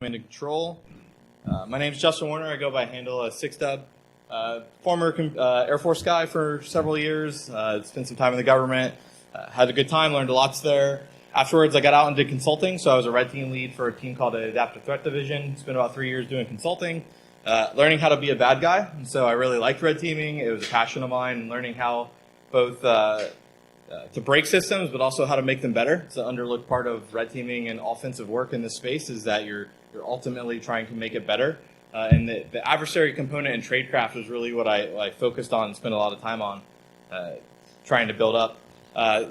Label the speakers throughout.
Speaker 1: Command and Control. My name is Justin Warner. I go by handle 6Dub. Former Air Force guy for several years. Spent some time in the government. Had a good time, learned a lot there. Afterwards, I got out and did consulting. So I was a red team lead for a team called the Adaptive Threat Division. Spent about 3 years doing consulting, learning how to be a bad guy. And so I really liked red teaming. It was a passion of mine, learning how both to break systems, but also how to make them better. It's an underlooked part of red teaming and offensive work in this space is that you're ultimately trying to make it better. And the adversary component in tradecraft is really what I focused on and spent a lot of time on trying to build up.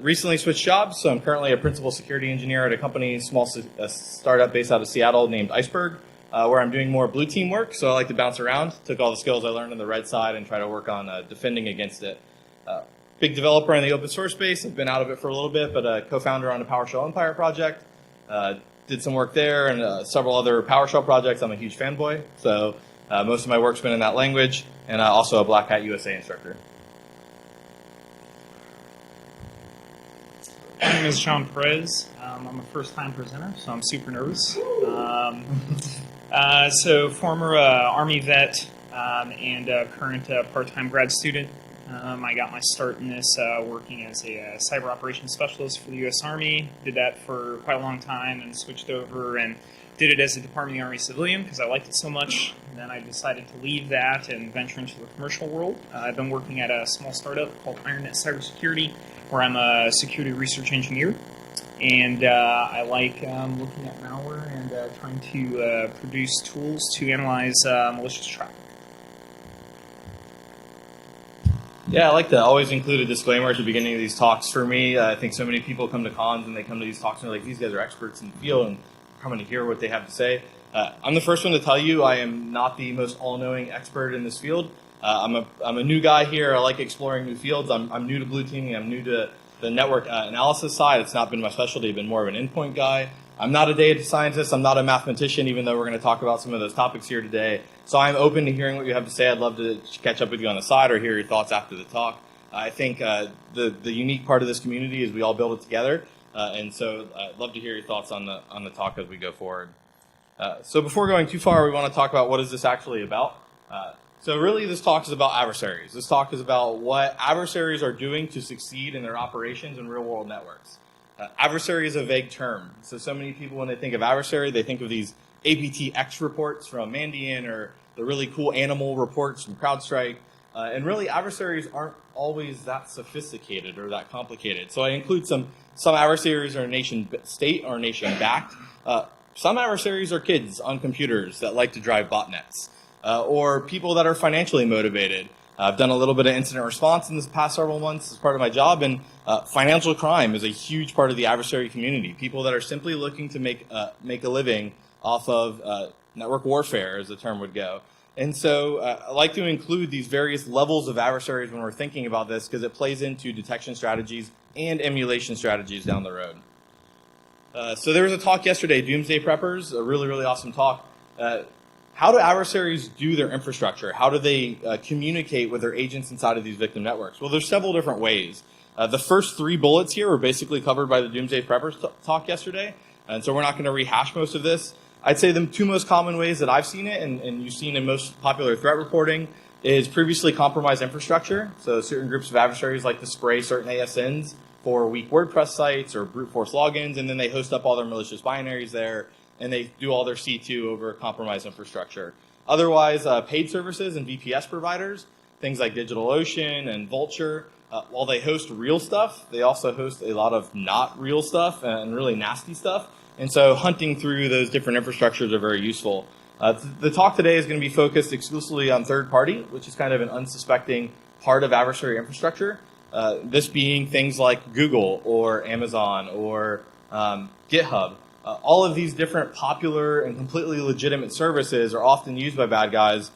Speaker 1: Recently switched jobs, so I'm currently a principal security engineer at a company, a startup based out of Seattle named Iceberg, where I'm doing more blue team work, so I like to bounce around. Took all the skills I learned on the red side and try to work on defending against it. Big developer in the open source space. I've been out of it for a little bit, but a co-founder on the PowerShell Empire project. Did some work there and several other PowerShell projects. I'm a huge fanboy, so most of my work's been in that language, and also a Black Hat USA instructor.
Speaker 2: My name is Sean Perez. I'm a first-time presenter, so I'm super nervous. So former Army vet and current part-time grad student. I got my start in this working as a cyber operations specialist for the U.S. Army. Did that for quite a long time and switched over and did it as a Department of the Army civilian because I liked it so much. And then I decided to leave that and venture into the commercial world. I've been working at a small startup called IronNet Cybersecurity, where I'm a security research engineer. And I like looking at malware and trying to produce tools to analyze malicious traffic.
Speaker 1: Yeah, I like to always include a disclaimer at the beginning of these talks. For me, I think so many people come to cons and they come to these talks and they're like, these guys are experts in the field and coming to hear what they have to say. I'm the first one to tell you I am not the most all-knowing expert in this field. I'm a new guy here. I like exploring new fields. I'm new to blue teaming. I'm new to the network analysis side. It's not been my specialty. I've been more of an endpoint guy. I'm not a data scientist. I'm not a mathematician, even though we're going to talk about some of those topics here today. So I'm open to hearing what you have to say. I'd love to catch up with you on the side or hear your thoughts after the talk. I think the unique part of this community is we all build it together. And so I'd love to hear your thoughts on the talk as we go forward. So before going too far, we want to talk about what is this actually about. So really this talk is about adversaries. This talk is about what adversaries are doing to succeed in their operations in real-world networks. Adversary is a vague term. So many people, when they think of adversary, they think of these APTX reports from Mandiant or the really cool animal reports from CrowdStrike. And really, adversaries aren't always that sophisticated or that complicated. So I include some adversaries are nation state or nation backed. Some adversaries are kids on computers that like to drive botnets, or people that are financially motivated. I've done a little bit of incident response in this past several months as part of my job, and financial crime is a huge part of the adversary community. People that are simply looking to make a living off of network warfare, as the term would go. And so I like to include these various levels of adversaries when we're thinking about this because it plays into detection strategies and emulation strategies down the road. So there was a talk yesterday, Doomsday Preppers, a really, really awesome talk. How do adversaries do their infrastructure? How do they communicate with their agents inside of these victim networks? Well, there's several different ways. The first 3 bullets here were basically covered by the Doomsday Preppers talk yesterday, and so we're not going to rehash most of this. I'd say the 2 most common ways that I've seen it, and you've seen in most popular threat reporting, is previously compromised infrastructure. So certain groups of adversaries like to spray certain ASNs for weak WordPress sites or brute force logins, and then they host up all their malicious binaries there, and they do all their C2 over compromised infrastructure. Otherwise, paid services and VPS providers, things like DigitalOcean and Vultr, while they host real stuff, they also host a lot of not real stuff and really nasty stuff. And so hunting through those different infrastructures are very useful. The talk today is going to be focused exclusively on third party, which is kind of an unsuspecting part of adversary infrastructure. This being things like Google or Amazon or GitHub. All of these different popular and completely legitimate services are often used by bad guys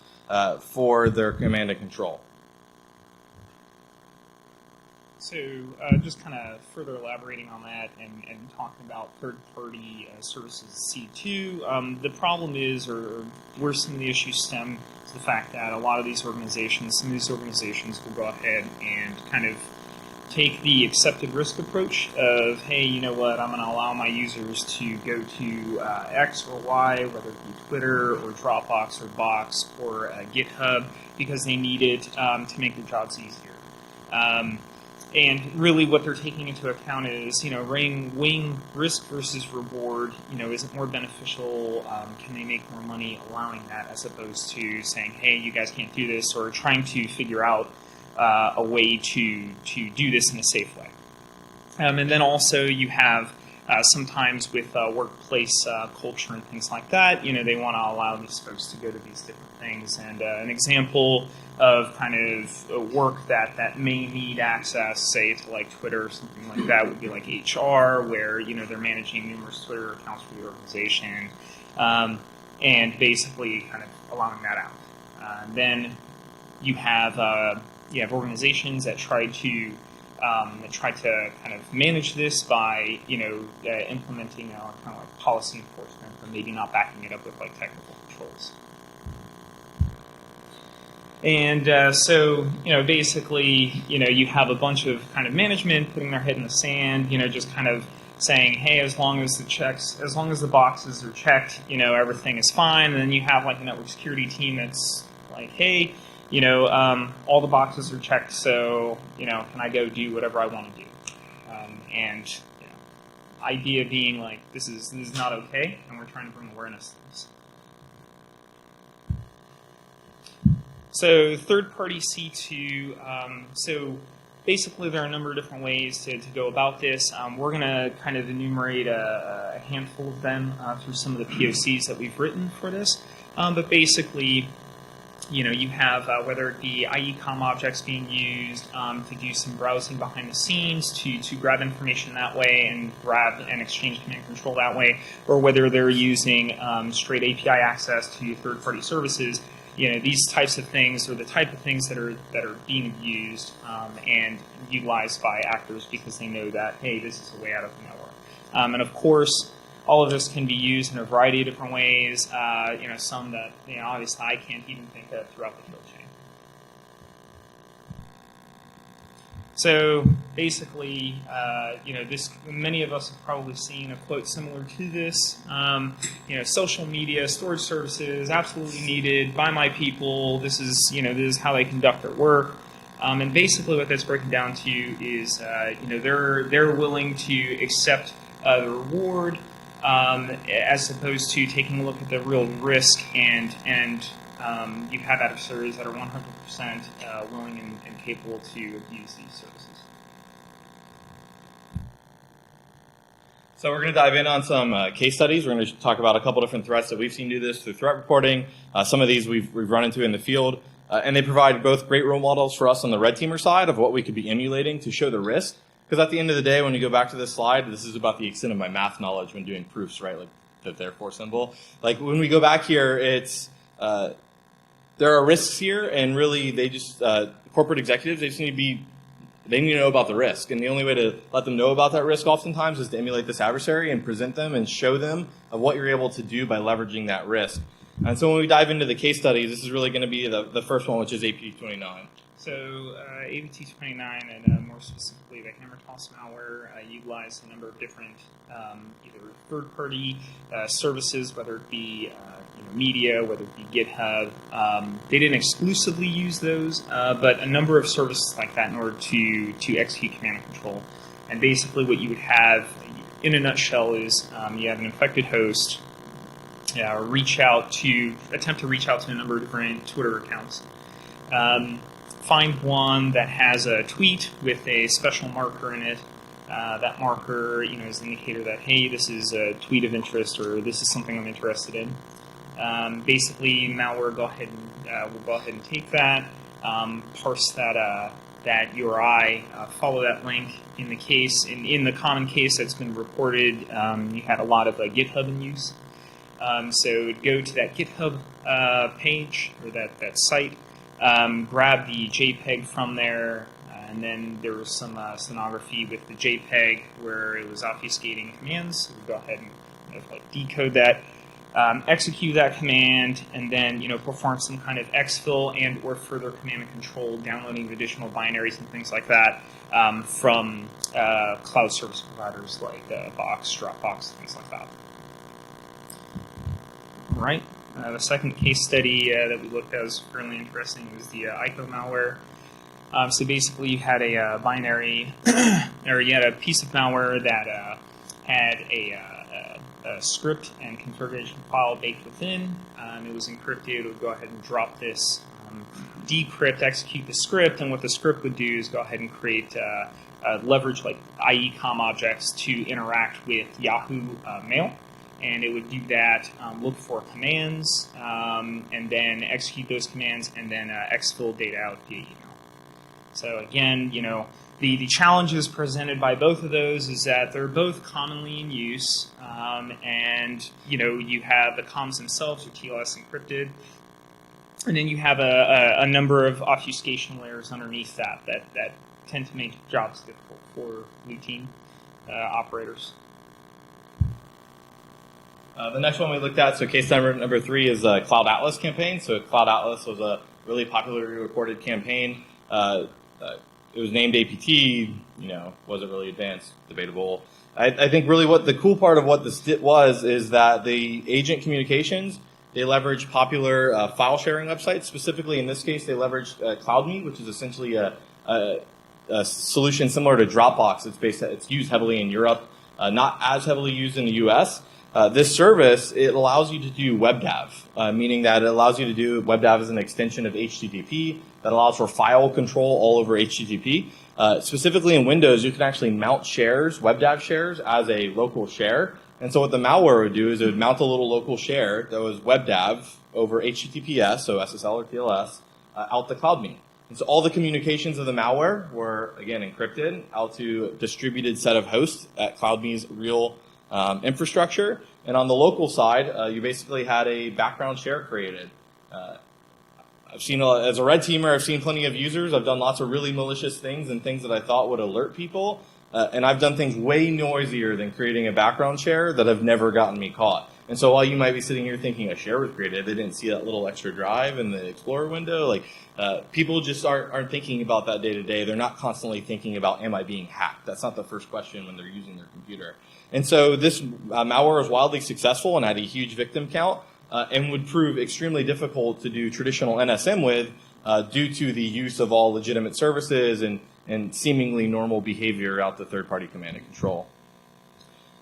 Speaker 1: for their command and control.
Speaker 2: So just kind of further elaborating on that and talking about third-party services C2, the problem is, or where some of the issues stem, is the fact that a lot of these organizations, some of these organizations will go ahead and kind of take the accepted risk approach of, hey, you know what, I'm going to allow my users to go to X or Y, whether it be Twitter or Dropbox or Box or GitHub, because they need it to make their jobs easier. And really what they're taking into account is, weighing risk versus reward, is it more beneficial? Can they make more money allowing that, as opposed to saying, hey, you guys can't do this, or trying to figure out a way to do this in a safe way. And then also you have sometimes with workplace culture and things like that, they want to allow these folks to go to these different things. And an example of kind of work that may need access, say, to like Twitter or something like that, would be like HR, where they're managing numerous Twitter accounts for the organization, and basically kind of allowing that out. Then you have organizations that try to kind of manage this by implementing kind of like policy enforcement, or maybe not backing it up with like technical controls. And so basically you have a bunch of kind of management putting their head in the sand, just kind of saying, hey, as long as the boxes are checked, everything is fine. And then you have like a network security team that's like, hey, all the boxes are checked, so, can I go do whatever I want to do? And idea being like, this is not okay, and we're trying to bring awareness to this. So third-party C2, so basically there are a number of different ways to go about this. We're going to kind of enumerate a handful of them through some of the POCs that we've written for this. But basically, you have whether it be IECOM objects being used to do some browsing behind the scenes to grab information that way and grab and exchange command and control that way, or whether they're using straight API access to third-party services. These types of things are the type of things that are being used and utilized by actors because they know that, hey, this is a way out of the network. And of course, all of this can be used in a variety of different ways. Some that obviously I can't even think of throughout the kill chain. So basically, many of us have probably seen a quote similar to this. Social media, storage services, absolutely needed by my people. This is how they conduct their work. And basically, what that's breaking down to is, they're willing to accept the reward as opposed to taking a look at the real risk and you have adversaries that are 100% willing and capable to abuse these services.
Speaker 1: So we're going to dive in on some case studies. We're going to talk about a couple different threats that we've seen do this through threat reporting. Some of these we've run into in the field. And they provide both great role models for us on the red teamer side of what we could be emulating to show the risk. Because at the end of the day, when you go back to this slide, this is about the extent of my math knowledge when doing proofs, right? Like the therefore symbol. Like when we go back here, it's there are risks here, and really they just corporate executives, they need to know about the risk. And the only way to let them know about that risk oftentimes is to emulate this adversary and present them and show them of what you're able to do by leveraging that risk. And so when we dive into the case studies, this is really going to be the first one, which is APT29.
Speaker 2: So APT29, and more specifically the hammer toss malware, utilized a number of different either third-party services, whether it be media, whether it be GitHub. They didn't exclusively use those, but a number of services like that in order to execute command and control. And basically what you would have, in a nutshell, is you have an infected host attempt to reach out to a number of different Twitter accounts. Find one that has a tweet with a special marker in it. That marker, is an indicator that, hey, this is a tweet of interest, or this is something I'm interested in. Basically, malware will go ahead and take that, parse that URI, follow that link. In the common case that's been reported, you had a lot of GitHub in use. So go to that GitHub page or that site. Grab the JPEG from there, and then there was some stenography with the JPEG where it was obfuscating commands. So we go ahead and decode that. execute that command, and then perform some kind of exfil and or further command and control, downloading additional binaries and things like that from cloud service providers like Box, Dropbox, things like that. All right. The second case study that we looked at was fairly interesting. Was the ICO malware. So basically, you had a binary, or you had a piece of malware that had a script and configuration file baked within. It was encrypted. It would go ahead and drop this, decrypt, execute the script, and what the script would do is go ahead and create leverage like IE-com objects to interact with Yahoo Mail. And it would do that, look for commands, and then execute those commands, and then exfil data out via email. So again, the challenges presented by both of those is that they're both commonly in use, and you have the comms themselves are TLS encrypted, and then you have a number of obfuscation layers underneath that tend to make jobs difficult for routine operators.
Speaker 1: The next one we looked at, so case number 3 is Cloud Atlas campaign. So Cloud Atlas was a really popularly reported campaign. It was named APT, wasn't really advanced, debatable. I think really what the cool part of what this was is that the agent communications, they leverage popular file sharing websites. Specifically in this case, they leveraged CloudMe, which is essentially a solution similar to Dropbox. It's used heavily in Europe, not as heavily used in the US. This service, it allows you to do WebDAV, meaning that it allows you to do WebDAV as an extension of HTTP that allows for file control all over HTTP. Specifically in Windows, you can actually mount shares, WebDAV shares, as a local share. And so what the malware would do is it would mount a little local share that was WebDAV over HTTPS, so SSL or TLS, out to CloudMe. And so all the communications of the malware were, again, encrypted out to a distributed set of hosts at CloudMe's real infrastructure. And on the local side, you basically had a background share created. I've seen, as a red teamer, I've seen plenty of users. I've done lots of really malicious things and things that I thought would alert people. And I've done things way noisier than creating a background share that have never gotten me caught. And so while you might be sitting here thinking a share was created, they didn't see that little extra drive in the Explorer window. People just aren't thinking about that day to day. They're not constantly thinking about, am I being hacked? That's not the first question when they're using their computer. And so this malware was wildly successful and had a huge victim count and would prove extremely difficult to do traditional NSM with due to the use of all legitimate services and seemingly normal behavior out the third-party command and control.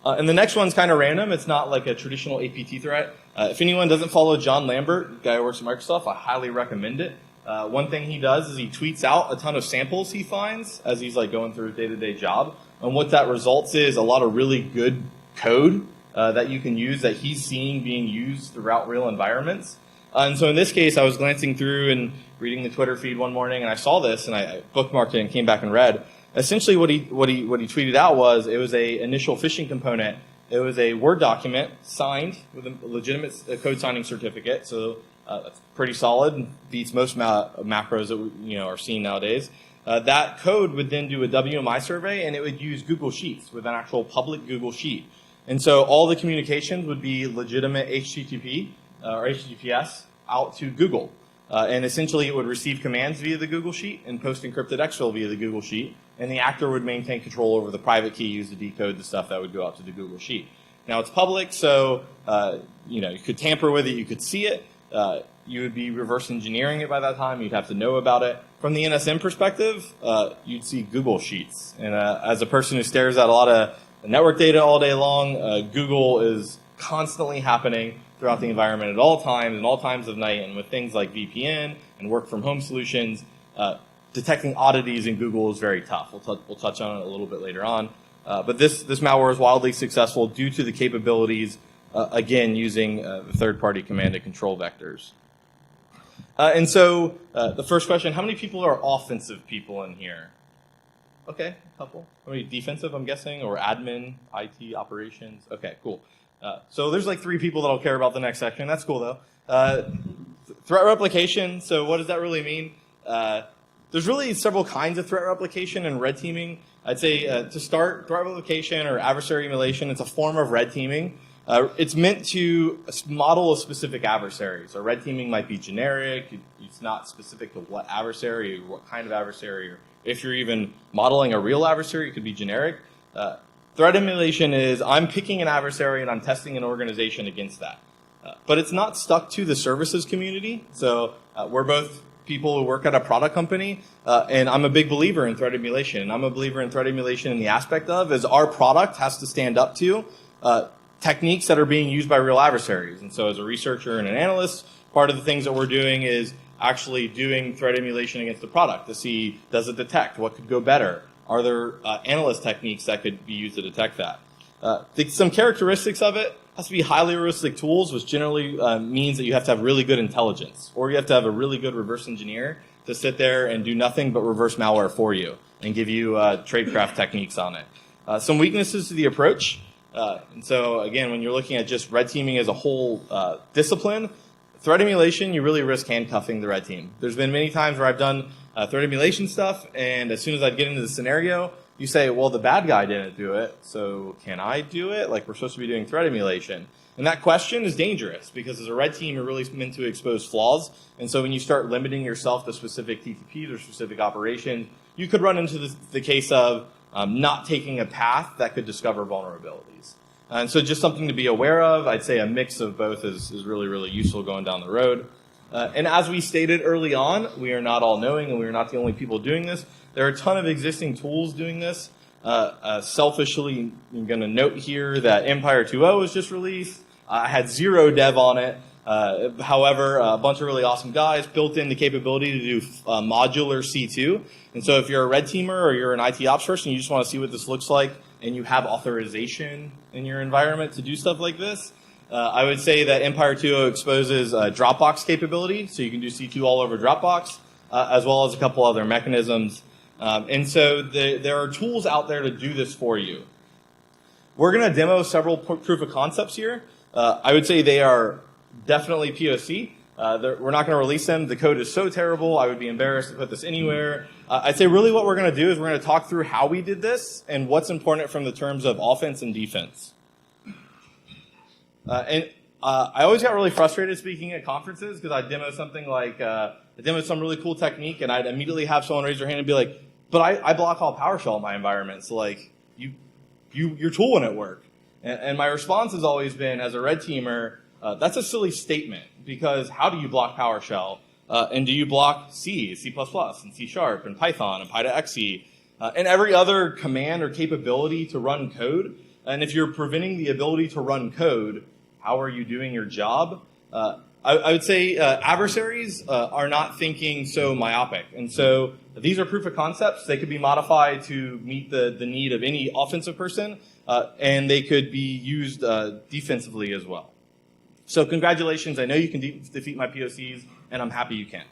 Speaker 1: And the next one's kind of random. It's not like a traditional APT threat. If anyone doesn't follow John Lambert, the guy who works at Microsoft, I highly recommend it. One thing he does is he tweets out a ton of samples he finds as he's going through his day-to-day job. And what that results is a lot of really good code that you can use that he's seeing being used throughout real environments. And so in this case, I was glancing through and reading the Twitter feed one morning, and I saw this, and I bookmarked it and came back and read. Essentially, what he tweeted out was it was a initial phishing component. It was a Word document signed with a legitimate code signing certificate. So that's pretty solid and beats most macros that we are seeing nowadays. That code would then do a WMI survey, and it would use Google Sheets with an actual public Google Sheet. And so all the communications would be legitimate HTTP or HTTPS out to Google. And essentially, it would receive commands via the Google Sheet and post encrypted exfil via the Google Sheet. And the actor would maintain control over the private key, use to decode the stuff that would go out to the Google Sheet. Now, it's public, so you could tamper with it, you could see it. You would be reverse engineering it by that time. You'd have to know about it. From the NSM perspective, you'd see Google Sheets. And as a person who stares at a lot of network data all day long, Google is constantly happening throughout the environment at all times and all times of night. And with things like VPN and work from home solutions, detecting oddities in Google is very tough. We'll touch on it a little bit later on. But this malware is wildly successful due to the capabilities, again, using the third-party command and control vectors. And so the first question, how many people are offensive people in here? Okay, a couple. How many defensive, I'm guessing, or admin, IT, operations? Okay, cool. So there's 3 people that'll care about the next section. That's cool, though. Threat replication, so what does that really mean? There's really several kinds of threat replication and red teaming. I'd say to start, threat replication or adversary emulation, it's a form of red teaming. It's meant to model a specific adversary. So red teaming might be generic. It's not specific to what adversary or what kind of adversary. Or if you're even modeling a real adversary, it could be generic. Threat emulation is I'm picking an adversary and I'm testing an organization against that. But it's not stuck to the services community. So we're both people who work at a product company, and I'm a big believer in threat emulation. And I'm a believer in threat emulation in the aspect of is our product has to stand up to techniques that are being used by real adversaries. And so as a researcher and an analyst, part of the things that we're doing is actually doing threat emulation against the product to see, does it detect? What could go better? Are there analyst techniques that could be used to detect that? Some characteristics of it has to be highly heuristic tools, which generally means that you have to have really good intelligence, or you have to have a really good reverse engineer to sit there and do nothing but reverse malware for you and give you tradecraft techniques on it. Some weaknesses to the approach. And so, again, when you're looking at just red teaming as a whole discipline, threat emulation, you really risk handcuffing the red team. There's been many times where I've done threat emulation stuff, and as soon as I'd get into the scenario, you say, well, the bad guy didn't do it, so can I do it? Like, we're supposed to be doing threat emulation. And that question is dangerous, because as a red team, you're really meant to expose flaws. And so when you start limiting yourself to specific TTPs or specific operations, you could run into the case of not taking a path that could discover vulnerabilities. And so just something to be aware of. I'd say a mix of both is really, really useful going down the road. And as we stated early on, we are not all knowing, and we are not the only people doing this. There are a ton of existing tools doing this. Selfishly, I'm going to note here that Empire 2.0 was just released. I had 0 dev on it. However, a bunch of really awesome guys built in the capability to do modular C2. And so if you're a red teamer or you're an IT ops person, you just want to see what this looks like, and you have authorization in your environment to do stuff like this, I would say that Empire 2.0 exposes Dropbox capability, so you can do C2 all over Dropbox, as well as a couple other mechanisms. And so there are tools out there to do this for you. We're going to demo several proof of concepts here. I would say they are definitely POC. We're not going to release them. The code is so terrible, I would be embarrassed to put this anywhere. I'd say really what we're going to do is we're going to talk through how we did this and what's important from the terms of offense and defense. I always got really frustrated speaking at conferences because I'd demo something like, I demo some really cool technique, and I'd immediately have someone raise their hand and be like, but I block all PowerShell in my environment, so like, your tool wouldn't work. And my response has always been, as a red teamer, that's a silly statement, because how do you block PowerShell? And do you block C, C++, and C#, and Python, and Py-to-Xe, and every other command or capability to run code? And if you're preventing the ability to run code, how are you doing your job? I would say adversaries are not thinking so myopic. And so these are proof of concepts. They could be modified to meet the need of any offensive person, and they could be used defensively as well. So congratulations. I know you can defeat my POCs, and I'm happy you can.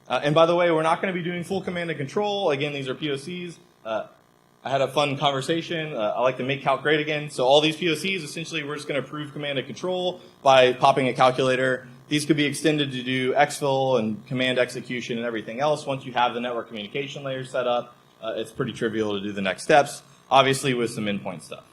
Speaker 1: And by the way, we're not going to be doing full command and control. Again, these are POCs. I had a fun conversation. I like to make calc great again. So all these POCs, essentially, we're just going to prove command and control by popping a calculator. These could be extended to do exfil and command execution and everything else. Once you have the network communication layer set up, it's pretty trivial to do the next steps, obviously with some endpoint stuff.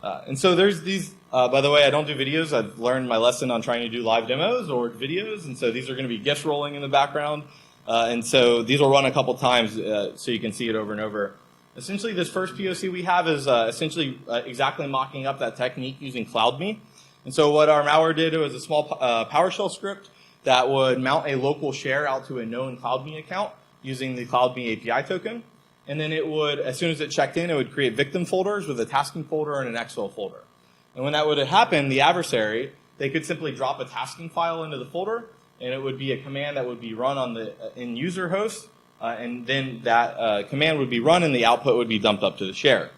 Speaker 1: And so there's these, by the way, I don't do videos. I've learned my lesson on trying to do live demos or videos. And so these are going to be GIFs rolling in the background. And so these will run a couple times so you can see it over and over. Essentially, this first POC we have is essentially exactly mocking up that technique using CloudMe. And so what our malware did was a small PowerShell script that would mount a local share out to a known CloudMe account using the CloudMe API token. And then it would, as soon as it checked in, it would create victim folders with a tasking folder and an exfil folder. And when that would happen, the adversary, they could simply drop a tasking file into the folder, and it would be a command that would be run on the in-user host. And then that command would be run, and the output would be dumped up to the share.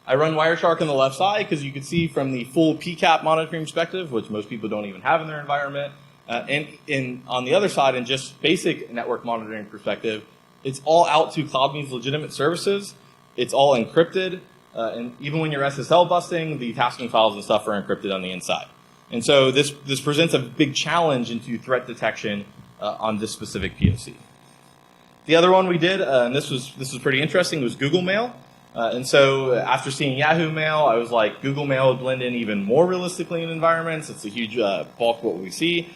Speaker 1: I run Wireshark on the left side because you can see from the full PCAP monitoring perspective, which most people don't even have in their environment, and on the other side, in just basic network monitoring perspective, it's all out to CloudMe's legitimate services. It's all encrypted, and even when you're SSL busting, the tasking files and stuff are encrypted on the inside. And so this presents a big challenge into threat detection on this specific POC. The other one we did, and this was pretty interesting, was Google Mail. And so after seeing Yahoo Mail, I was like, Google Mail would blend in even more realistically in environments. It's a huge bulk of what we see.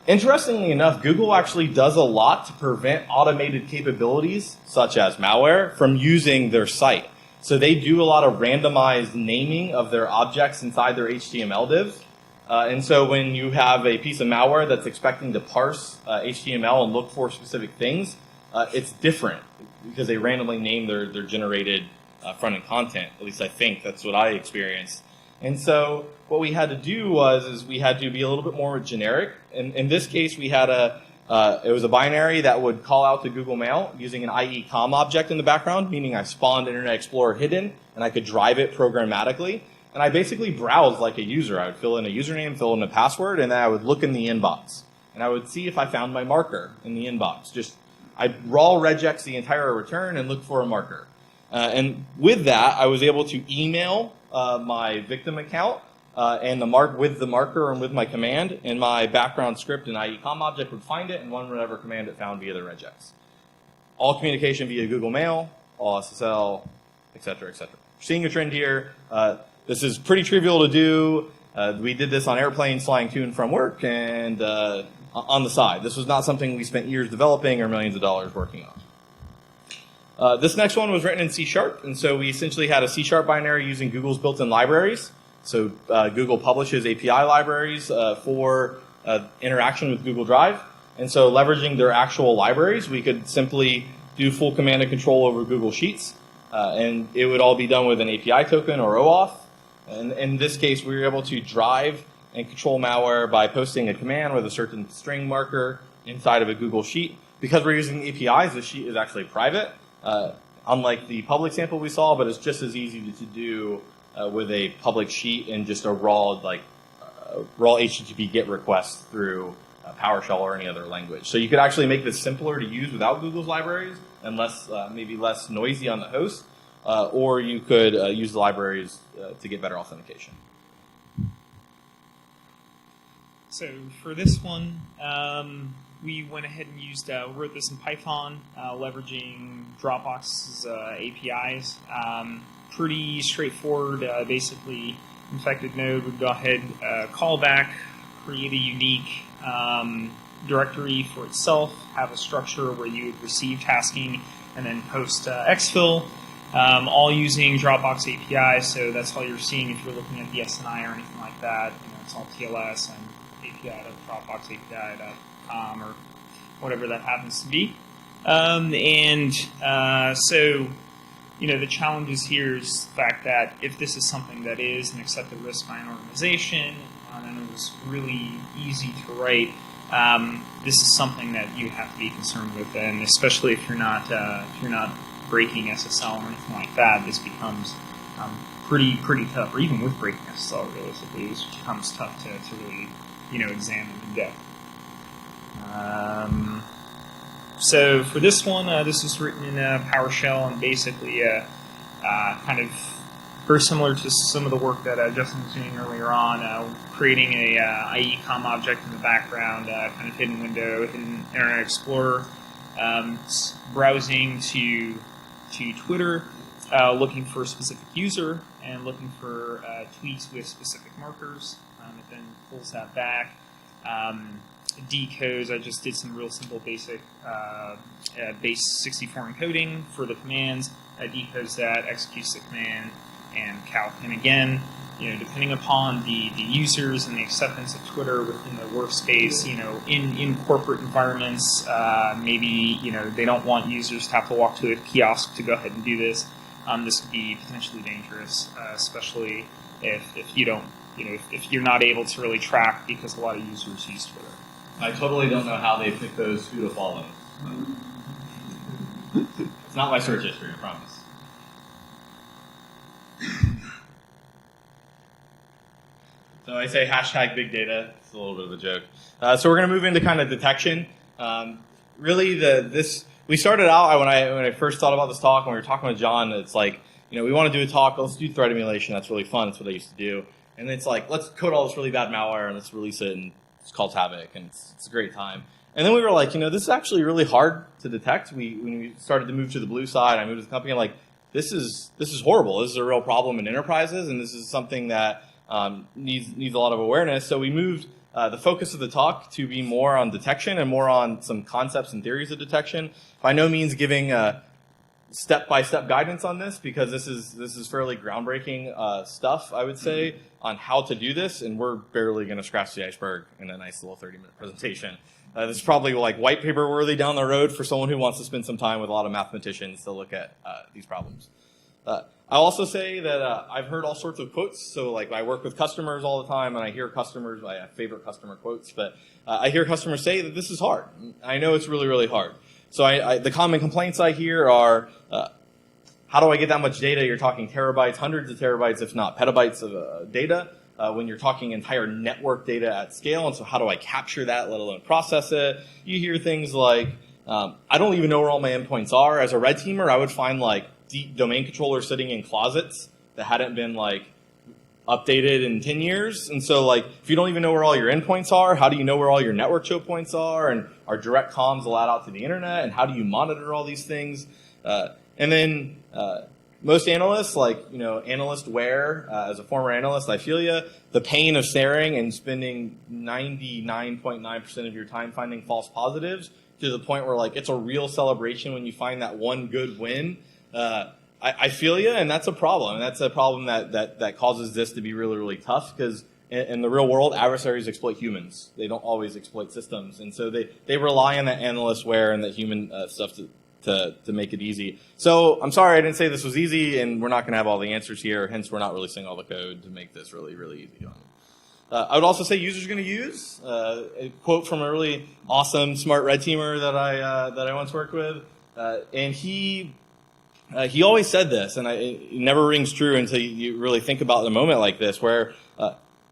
Speaker 1: Interestingly enough, Google actually does a lot to prevent automated capabilities, such as malware, from using their site. So they do a lot of randomized naming of their objects inside their HTML divs. And so when you have a piece of malware that's expecting to parse HTML and look for specific things, it's different because they randomly name their generated front-end content. At least I think that's what I experienced. And so what we had to do is we had to be a little bit more generic. In this case, we had it was a binary that would call out to Google Mail using an IE.com object in the background, meaning I spawned Internet Explorer hidden, and I could drive it programmatically. And I basically browsed like a user. I would fill in a username, fill in a password, and then I would look in the inbox. And I would see if I found my marker in the inbox. I'd raw regex the entire return and look for a marker. And with that, I was able to email my victim account and with the marker and with my command, and my background script and IE.com object would find it and run whatever command it found via the regex. All communication via Google Mail, all SSL, et cetera, et cetera. Seeing a trend here. This is pretty trivial to do. We did this on airplanes flying to and from work and on the side. This was not something we spent years developing or millions of dollars working on. This next one was written in C#, and so we essentially had a C# binary using Google's built-in libraries. So Google publishes API libraries for interaction with Google Drive. And so leveraging their actual libraries, we could simply do full command and control over Google Sheets. And it would all be done with an API token or OAuth. And in this case, we were able to drive and control malware by posting a command with a certain string marker inside of a Google Sheet. Because we're using APIs, the sheet is actually private, unlike the public sample we saw, but it's just as easy to do with a public sheet and just a raw HTTP GET request through PowerShell or any other language. So you could actually make this simpler to use without Google's libraries and maybe less noisy on the host, or you could use the libraries to get better authentication.
Speaker 2: So for this one, we went ahead and wrote this in Python, leveraging Dropbox's APIs. Pretty straightforward. Basically, infected node would go ahead, call back, create a unique directory for itself, have a structure where you would receive tasking, and then post exfil, all using Dropbox API. So that's all you're seeing if you're looking at the SNI or anything like that. It's all TLS and API.dropboxapi.com or whatever that happens to be. So the challenges here is the fact that if this is something that is an accepted risk by an organization, and it was really easy to write, this is something that you have to be concerned with, and especially if you're not breaking SSL or anything like that, this becomes pretty tough. Or even with breaking SSL, realistically, this becomes tough to really examine in depth. So for this one, this was written in PowerShell, and basically kind of very similar to some of the work that Justin was doing earlier on, creating a IE.com object in the background, kind of hidden window, hidden Internet Explorer, browsing to Twitter, looking for a specific user, and looking for tweets with specific markers. It then pulls that back. Decodes. I just did some real simple basic base 64 encoding for the commands. Decodes that, executes the command, and calc. And again, depending upon the users and the acceptance of Twitter within the workspace, in corporate environments, maybe they don't want users to have to walk to a kiosk to go ahead and do this. This could be potentially dangerous, especially if you don't, if you're not able to really track, because a lot of users use Twitter.
Speaker 1: I totally don't know how they pick those who to follow. It's not my search history, I promise. So I say hashtag big data. It's a little bit of a joke. So we're going to move into kind of detection. Really, we started out when I first thought about this talk, when we were talking with John. It's like, we want to do a talk. Let's do threat emulation. That's really fun. That's what I used to do. And it's like, let's code all this really bad malware and let's release it, and it's called Havoc, and it's a great time. And then we were like, this is actually really hard to detect. When we started to move to the blue side, I moved to the company, this is horrible. This is a real problem in enterprises, and this is something that needs a lot of awareness. So we moved the focus of the talk to be more on detection and more on some concepts and theories of detection. By no means giving step-by-step guidance on this, because this is fairly groundbreaking stuff, I would say, on how to do this, and we're barely going to scratch the iceberg in a nice little 30-minute presentation. This is probably like white paper worthy down the road for someone who wants to spend some time with a lot of mathematicians to look at these problems. I'll also say that I've heard all sorts of quotes. So like I work with customers all the time, and I hear customers, I have favorite customer quotes, but I hear customers say that this is hard. I know it's really, really hard. So the common complaints I hear are, how do I get that much data? You're talking terabytes, hundreds of terabytes, if not petabytes of data, when you're talking entire network data at scale. And so how do I capture that, let alone process it? You hear things like, I don't even know where all my endpoints are. As a red teamer, I would find like deep domain controllers sitting in closets that hadn't been like updated in 10 years. And so like, if you don't even know where all your endpoints are, how do you know where all your network choke points are? And are direct comms allowed out to the internet? And how do you monitor all these things? And then most analysts, like, analyst wear, as a former analyst, I feel you, the pain of staring and spending 99.9% of your time finding false positives, to the point where like it's a real celebration when you find that one good win. I feel you, and that's a problem. And that's a problem that causes this to be really, really tough, because in the real world, adversaries exploit humans. They don't always exploit systems. And so they rely on that analyst wear and that human stuff to make it easy. So I'm sorry I didn't say this was easy, and we're not going to have all the answers here. Hence, we're not really seeing all the code to make this really, really easy. I would also say users are going to use a quote from a really awesome, smart red teamer that I once worked with, and he always said this, and it never rings true until you really think about a moment like this, where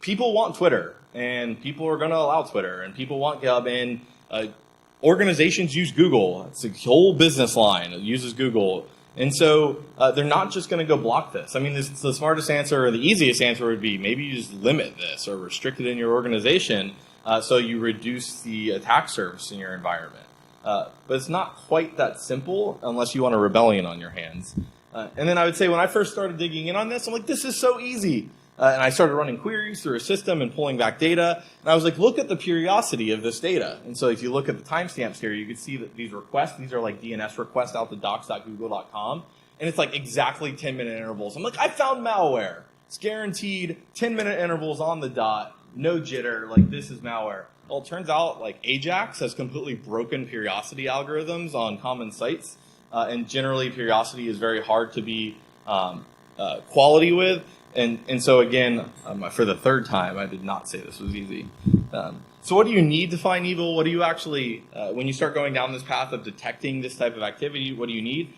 Speaker 1: people want Twitter, and people are going to allow Twitter, and people want GitHub, and organizations use Google. It's a whole business line that uses Google. And so they're not just going to go block this. I mean, the smartest answer, or the easiest answer, would be maybe you just limit this or restrict it in your organization so you reduce the attack surface in your environment. But it's not quite that simple unless you want a rebellion on your hands. And then I would say when I first started digging in on this, I'm like, this is so easy. And I started running queries through a system and pulling back data. And I was like, look at the periodicity of this data. And so if you look at the timestamps here, you can see that these requests, these are like DNS requests out to docs.google.com. And it's like exactly 10-minute intervals. I'm like, I found malware. It's guaranteed 10-minute intervals on the dot, no jitter. Like, this is malware. Well, it turns out like Ajax has completely broken periodicity algorithms on common sites. And generally, periodicity is very hard to be quality with. And so again, for the third time, I did not say this was easy. So what do you need to find evil? What do you actually, when you start going down this path of detecting this type of activity, what do you need?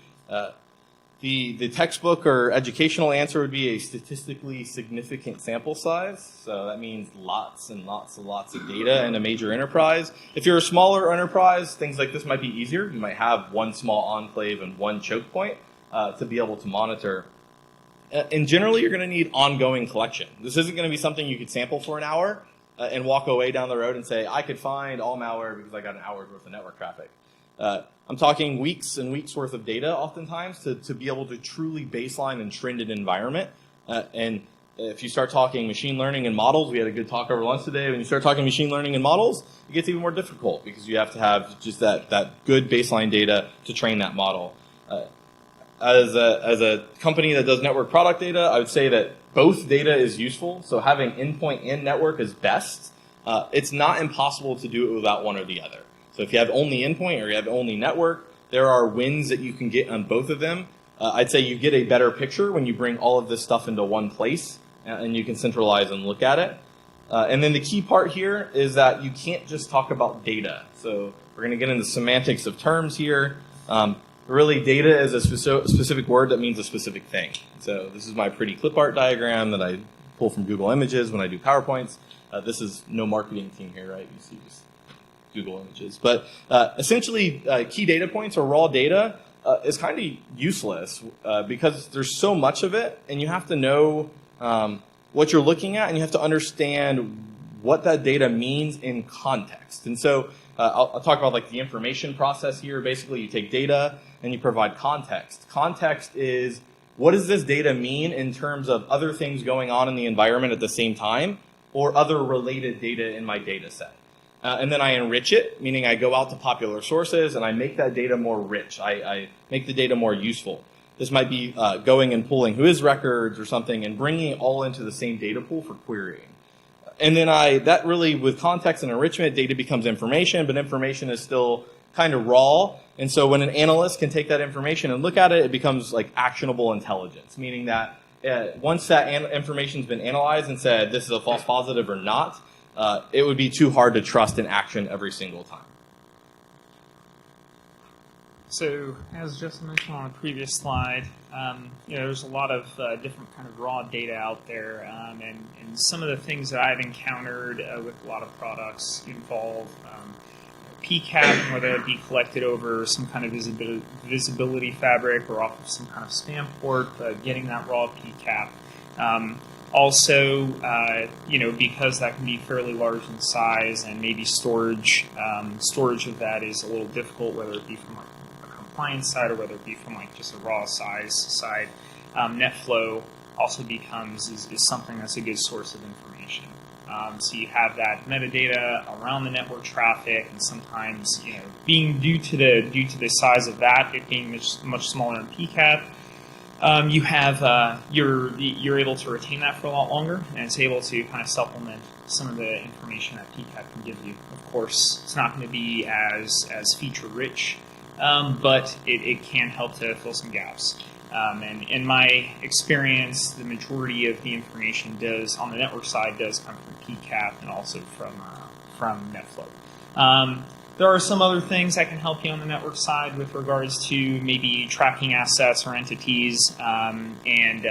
Speaker 1: The textbook or educational answer would be a statistically significant sample size. So that means lots and lots and lots of data in a major enterprise. If you're a smaller enterprise, things like this might be easier. You might have one small enclave and one choke point to be able to monitor. And generally, you're going to need ongoing collection. This isn't going to be something you could sample for an hour and walk away down the road and say, I could find all malware because I got an hour's worth of network traffic. I'm talking weeks and weeks worth of data oftentimes to be able to truly baseline and trend an environment. And if you start talking machine learning and models, we had a good talk over lunch today. When you start talking machine learning and models, it gets even more difficult because you have to have just that good baseline data to train that model. As a company that does network product data, I would say that both data is useful. So having endpoint and network is best. It's not impossible to do it without one or the other. So if you have only endpoint or you have only network, there are wins that you can get on both of them. I'd say you get a better picture when you bring all of this stuff into one place and you can centralize and look at it. And then the key part here is that you can't just talk about data. So we're going to get into semantics of terms here. Really, data is a specific word that means a specific thing. So this is my pretty clip art diagram that I pull from Google Images when I do PowerPoints. This is no marketing team here, right? You see just Google Images. But essentially, key data points or raw data is kind of useless because there's so much of it, and you have to know what you're looking at, and you have to understand what that data means in context. And so I'll talk about like the information process here. Basically, you take data and you provide context. Context is what does this data mean in terms of other things going on in the environment at the same time, or other related data in my data set. And then I enrich it, meaning I go out to popular sources and I make that data more rich. I make the data more useful. This might be going and pulling Whois records or something and bringing it all into the same data pool for querying. And then that really, with context and enrichment, data becomes information, but information is still kind of raw. And so when an analyst can take that information and look at it, it becomes like actionable intelligence, meaning that once that information's been analyzed and said this is a false positive or not, it would be too hard to trust in action every single time.
Speaker 2: So, as just mentioned on a previous slide, there's a lot of different kind of raw data out there, and some of the things that I've encountered with a lot of products involve PCAP, whether it be collected over some kind of visibility fabric or off of some kind of spam port, getting that raw PCAP. Also, because that can be fairly large in size, and maybe storage of that is a little difficult, whether it be from a compliance side or whether it be from like just a raw size side. NetFlow also is something that's a good source of information. So you have that metadata around the network traffic, and sometimes being due to the size of that, it being much smaller in PCAP. You have you're able to retain that for a lot longer, and it's able to kind of supplement some of the information that PCAP can give you. Of course, it's not going to be as feature rich, but it can help to fill some gaps. And in my experience, the majority of the information on the network side does come from PCAP and also from NetFlow. There are some other things that can help you on the network side with regards to maybe tracking assets or entities and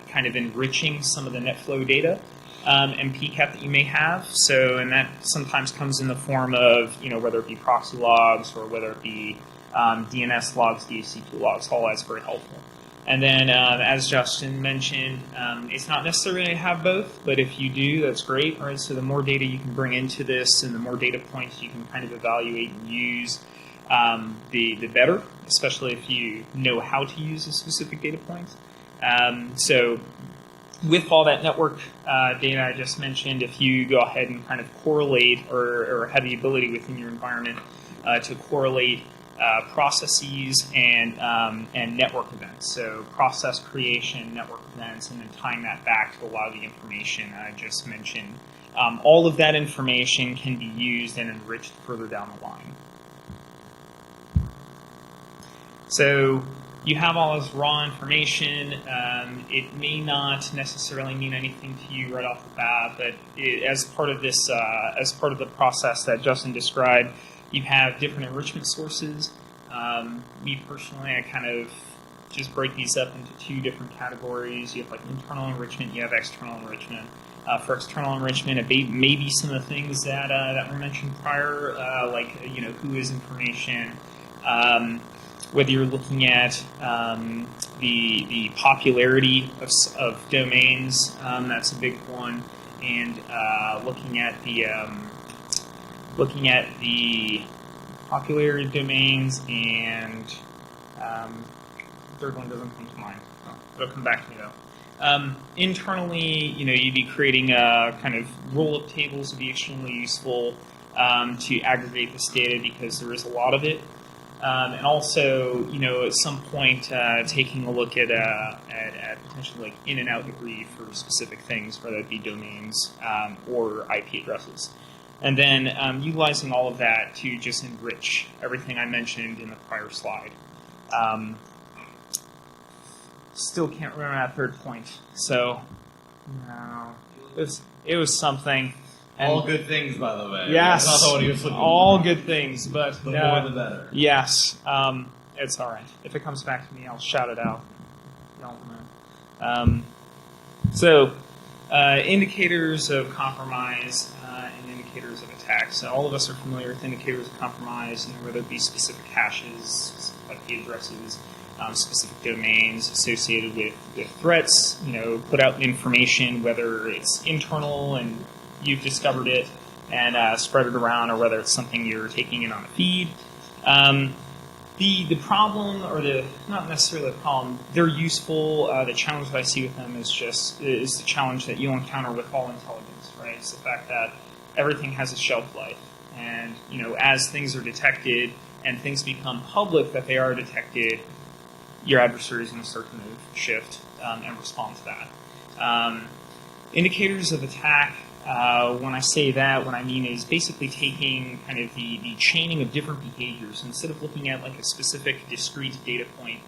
Speaker 2: kind of enriching some of the NetFlow data and PCAP that you may have. So, and that sometimes comes in the form of, whether it be proxy logs or whether it be DNS logs, DHCP logs, all that's very helpful. And then, as Justin mentioned, it's not necessary to have both, but if you do, that's great. All right, so the more data you can bring into this and the more data points you can kind of evaluate and use, the better, especially if you know how to use a specific data point. So with all that network data I just mentioned, if you go ahead and kind of correlate or have the ability within your environment to correlate processes and network events. So process creation, network events, and then tying that back to a lot of the information I just mentioned. All of that information can be used and enriched further down the line. So you have all this raw information. It may not necessarily mean anything to you right off the bat, but as part of this, as part of the process that Justin described, you have different enrichment sources. Me personally, I kind of just break these up into two different categories. You have like internal enrichment, you have external enrichment. For external enrichment, it may be some of the things that were mentioned prior, like Whois information. Whether you're looking at the popularity of domains, that's a big one, and looking at the popularity of domains, and the third one doesn't come to mind. Oh, it'll come back to me though. Internally, you'd be creating kind of roll-up tables would be extremely useful to aggregate this data because there is a lot of it. And also, at some point, taking a look at potentially like in and out degree for specific things, whether it be domains or IP addresses. And then utilizing all of that to just enrich everything I mentioned in the prior slide. Still can't remember that third point. So, no, it was something. And
Speaker 1: all good things, by the way.
Speaker 2: Yes,
Speaker 1: that's not what he was looking
Speaker 2: all
Speaker 1: for.
Speaker 2: Good things, but
Speaker 1: the more the better.
Speaker 2: Yes, it's all right. If it comes back to me, I'll shout it out. So, indicators of compromise and indicators of attack. So, all of us are familiar with indicators of compromise, whether it be specific hashes, IP addresses, specific domains associated with threats. Put out information, whether it's internal and you've discovered it and spread it around, or whether it's something you're taking in on a feed. The problem, or not necessarily the problem, they're useful. The challenge that I see with them is the challenge that you encounter with all intelligence, right? It's the fact that everything has a shelf life, and as things are detected and things become public that they are detected, your adversary is going to start to move, shift, and respond to that. Indicators of attack. When I say that, what I mean is basically taking kind of the chaining of different behaviors. Instead of looking at like a specific discrete data point,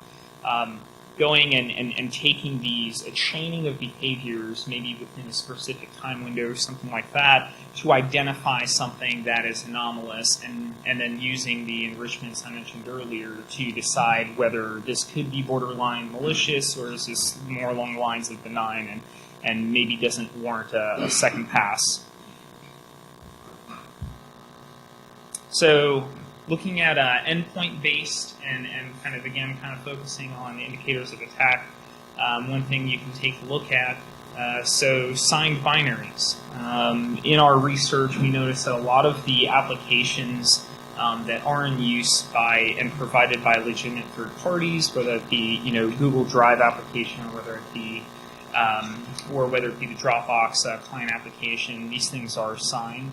Speaker 2: going and taking a chaining of behaviors, maybe within a specific time window or something like that, to identify something that is anomalous, and then using the enrichments I mentioned earlier to decide whether this could be borderline malicious, or is this more along the lines of benign and maybe doesn't warrant a second pass. So looking at endpoint-based and kind of focusing on the indicators of attack, one thing you can take a look at, so signed binaries. In our research, we noticed that a lot of the applications that are in use by and provided by legitimate third parties, whether it be Google Drive application, or whether it be the Dropbox client application, these things are signed.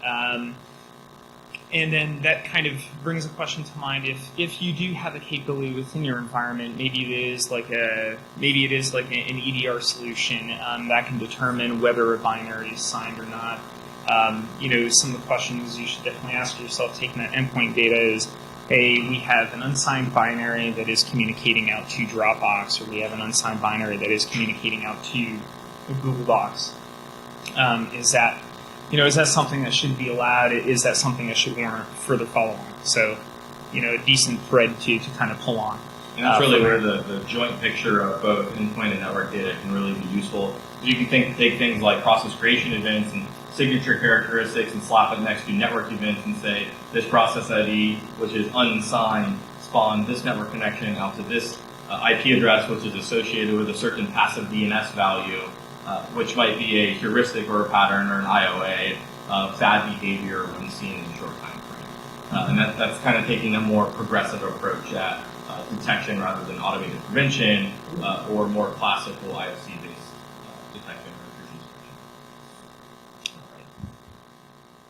Speaker 2: And then that kind of brings a question to mind: if you do have a capability within your environment, maybe it is like an EDR solution that can determine whether a binary is signed or not. Some of the questions you should definitely ask yourself taking that endpoint data is, hey, we have an unsigned binary that is communicating out to Dropbox, or we have an unsigned binary that is communicating out to Google Docs. Is that something that should be allowed? Is that something that should warrant further follow-on? So, a decent thread to kind of pull on.
Speaker 1: And that's really where the joint picture of both endpoint and network data can really be useful. You can take things like process creation events and signature characteristics and slap it next to network events and say, this process ID, which is unsigned, spawned this network connection out to this IP address, which is associated with a certain passive DNS value, which might be a heuristic or a pattern or an IOA of bad behavior when seen in a short time frame. And that's kind of taking a more progressive approach at detection rather than automated prevention or more classical IOC-based detection or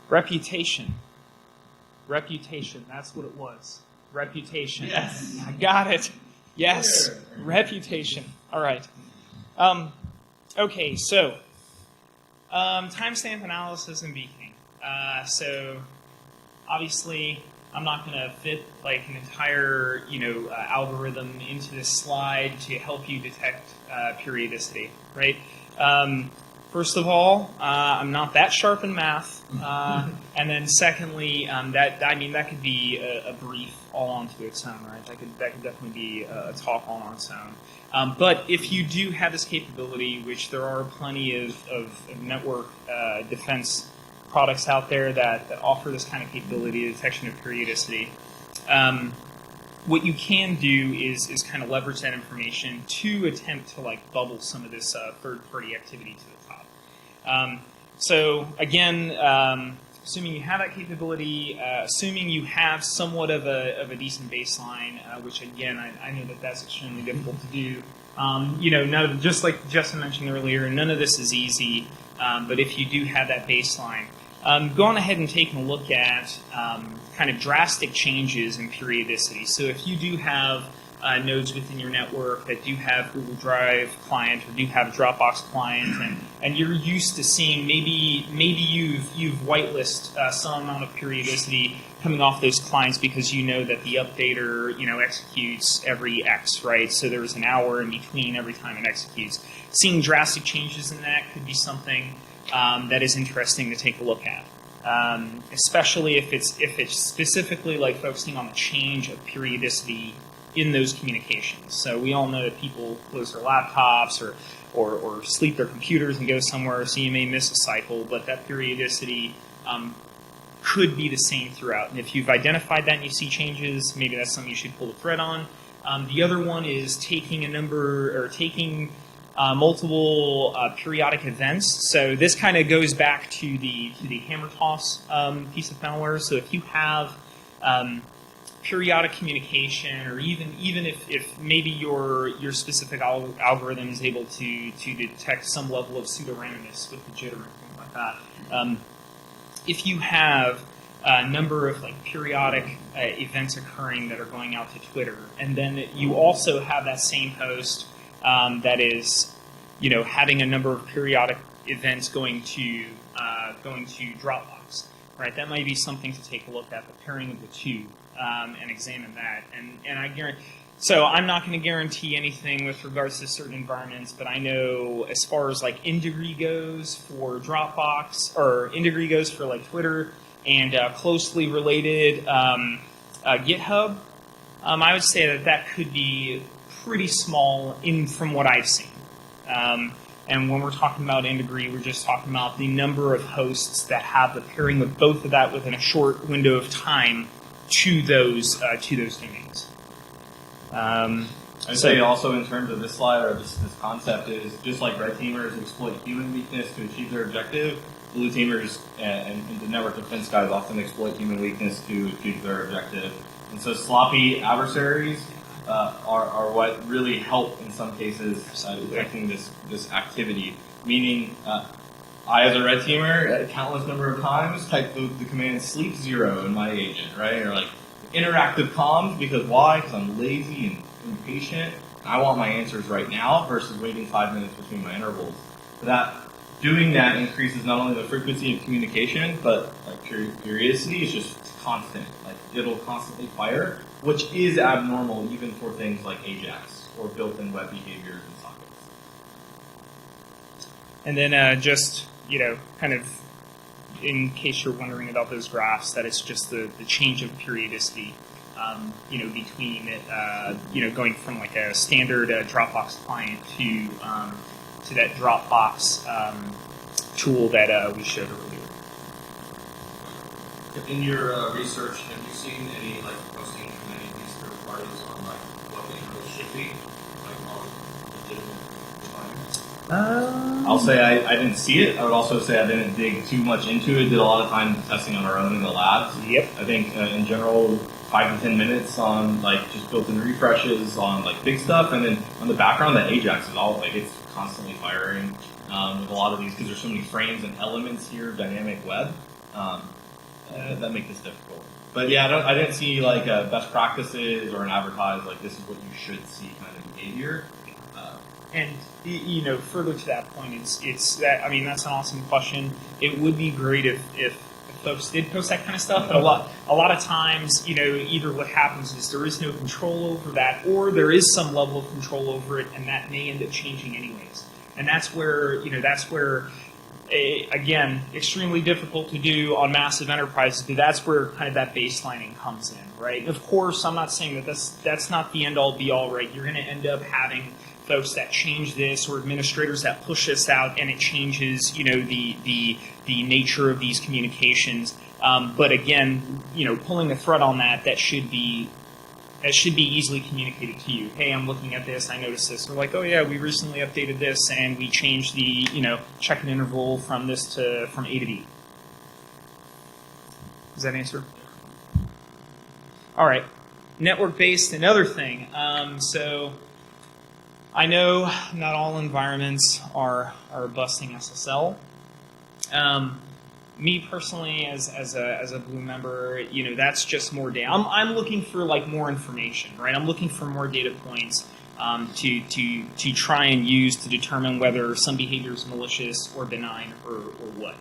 Speaker 1: intrusion.
Speaker 2: Reputation, that's what it was. Reputation.
Speaker 1: Yes.
Speaker 2: I got it. Yes.
Speaker 1: Sure.
Speaker 2: Reputation. All right. Okay, so timestamp analysis and beaconing. So obviously, I'm not going to fit like an entire algorithm into this slide to help you detect periodicity, right? First of all, I'm not that sharp in math, and then secondly, that could be a brief all onto its own, right? That could definitely be a talk all on its own. But if you do have this capability, which there are plenty of network defense products out there that offer this kind of capability, detection of periodicity, what you can do is kind of leverage that information to attempt to like bubble some of this third-party activity to the top. So again, assuming you have that capability, assuming you have somewhat of a decent baseline, which again I know that's extremely difficult to do. Just like Justin mentioned earlier, none of this is easy. But if you do have that baseline, go on ahead and take a look at kind of drastic changes in periodicity. So if you do have nodes within your network that do have Google Drive client or do have a Dropbox client, and you're used to seeing maybe you've whitelist some amount of periodicity coming off those clients because you know that the updater executes every X, right? So there's an hour in between every time it executes. Seeing drastic changes in that could be something that is interesting to take a look at. Especially if it's specifically like focusing on the change of periodicity in those communications. So we all know that people close their laptops or sleep their computers and go somewhere, so you may miss a cycle, but that periodicity could be the same throughout. And if you've identified that and you see changes, maybe that's something you should pull the thread on. The other one is taking multiple periodic events. So this kind of goes back to the hammer toss piece of malware. So if you have periodic communication, or even if maybe your specific algorithm is able to detect some level of pseudo-randomness with the jitter and things like that. If you have a number of like periodic events occurring that are going out to Twitter, and then you also have that same host that is, having a number of periodic events going to Dropbox, right? That might be something to take a look at, the pairing of the two, and examine that. And I guarantee. So I'm not going to guarantee anything with regards to certain environments, but I know as far as like in-degree goes for Dropbox, or in-degree goes for like Twitter, and closely related GitHub, I would say that could be pretty small from what I've seen. And when we're talking about in-degree, we're just talking about the number of hosts that have the pairing of both of that within a short window of time to those domains.
Speaker 1: I'd say also in terms of this slide, or this concept, is just like red teamers exploit human weakness to achieve their objective, blue teamers and the network defense guys often exploit human weakness to achieve their objective. And so sloppy adversaries are what really help in some cases detecting this activity. Meaning, I as a red teamer, a countless number of times, type the command sleep 0 in my agent, right? Or like interactive comms, because why? Because I'm lazy and impatient. I want my answers right now versus waiting 5 minutes between my intervals. Doing that increases not only the frequency of communication, but like periodicity is just constant. Like it'll constantly fire, which is abnormal even for things like Ajax or built-in web behaviors and sockets.
Speaker 2: And then just, kind of in case you're wondering about those graphs, that it's just the change of periodicity, between going from like a standard Dropbox client to that Dropbox tool that we showed earlier.
Speaker 3: In your research, have you seen any posting from any of these third parties on what the interval should be, on legitimate time?
Speaker 1: I'll say I didn't see it. I would also say I didn't dig too much into it. Did a lot of time testing on our own in the labs.
Speaker 2: Yep.
Speaker 1: I think in general 5 to 10 minutes on just built-in refreshes on big stuff, and then on the background that Ajax is all it's constantly firing with a lot of these because there's so many frames and elements here of dynamic web that make this difficult. But yeah, I didn't see best practices or an advertised this is what you should see kind of behavior.
Speaker 2: And further to that point, it's that that's an awesome question. It would be great if folks did post that kind of stuff, but a lot of times, either what happens is there is no control over that, or there is some level of control over it, and that may end up changing anyways. And that's where again, extremely difficult to do on massive enterprises, but that's where kind of that baselining comes in, right? And of course, I'm not saying that that's not the end-all be-all, right? You're going to end up having folks that change this, or administrators that push this out, and it changes, the nature of these communications. But again, pulling a thread on that should be easily communicated to you. Hey, I'm looking at this. I noticed this. We're like, oh yeah, we recently updated this, and we changed the check-in interval from A to B. Does that answer? All right, network-based. Another thing. So I know not all environments are busting SSL. Me personally, as a Blue member, that's just more data. I'm looking for more information, right? I'm looking for more data points to try and use to determine whether some behavior is malicious or benign or what.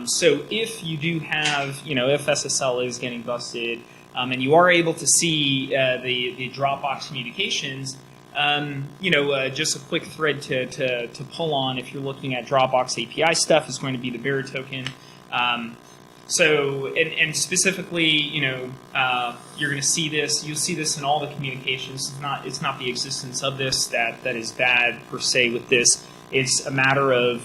Speaker 2: So if you do have, if SSL is getting busted, and you are able to see the Dropbox communications. Just a quick thread to pull on if you're looking at Dropbox API stuff is going to be the bearer token. And specifically, you're going to see this. You'll see this in all the communications. It's not the existence of this that is bad per se with this. It's a matter of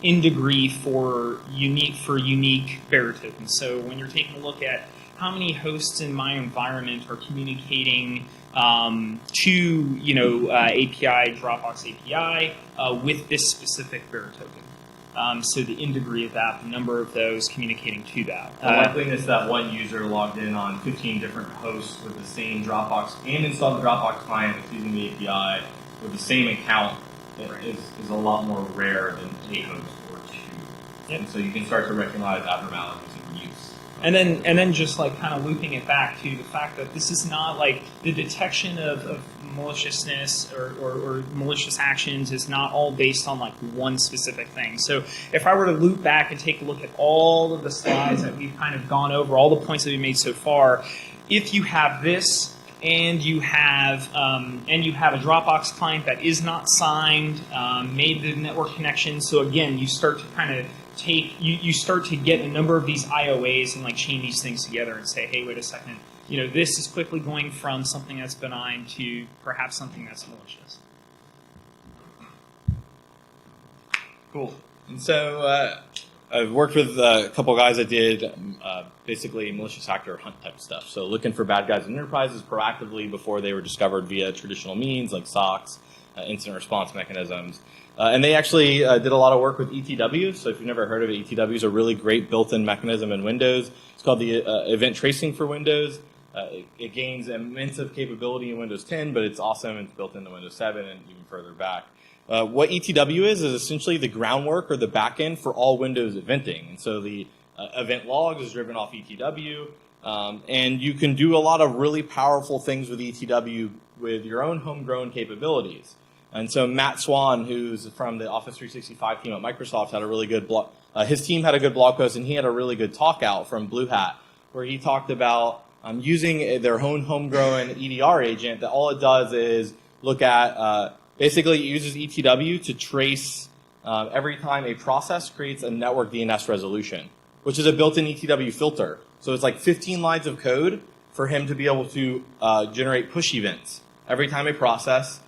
Speaker 2: in degree for unique bearer tokens. So when you're taking a look at how many hosts in my environment are communicating to API, Dropbox API, with this specific bearer token. So the in degree of that, the number of those communicating to that.
Speaker 1: The likeliness that one user logged in on 15 different hosts with the same Dropbox and installed the Dropbox client using the API with the same account is a lot more rare than a host or two.
Speaker 2: Yep.
Speaker 1: And so you can start to recognize abnormalities in use.
Speaker 2: And then just like kind of looping it back to the fact that this is not like the detection of maliciousness or malicious actions is not all based on like one specific thing. So if I were to loop back and take a look at all of the slides that we've kind of gone over, all the points that we've made so far, if you have this and you have a Dropbox client that is not signed, made the network connection, so again you start to kind of you start to get a number of these IOAs and like chain these things together and say, hey, wait a second, this is quickly going from something that's benign to perhaps something that's malicious.
Speaker 1: Cool. And so I've worked with a couple guys that did basically malicious actor hunt type stuff. So looking for bad guys in enterprises proactively before they were discovered via traditional means like SOCs, incident response mechanisms. And they actually did a lot of work with ETW. So if you've never heard of it, ETW is a really great built-in mechanism in Windows. It's called the event tracing for Windows. It gains immense of capability in Windows 10, but it's awesome. It's built into Windows 7 and even further back. What ETW is essentially the groundwork or the backend for all Windows eventing. And so the event logs is driven off ETW. And you can do a lot of really powerful things with ETW with your own homegrown capabilities. And so Matt Swan, who's from the Office 365 team at Microsoft, had a really good blog. His team had a good blog post, and he had a really good talk out from Blue Hat, where he talked about using their own homegrown EDR agent. That all it does is look at basically it uses ETW to trace every time a process creates a network DNS resolution, which is a built-in ETW filter. So it's like 15 lines of code for him to be able to generate push events every time a process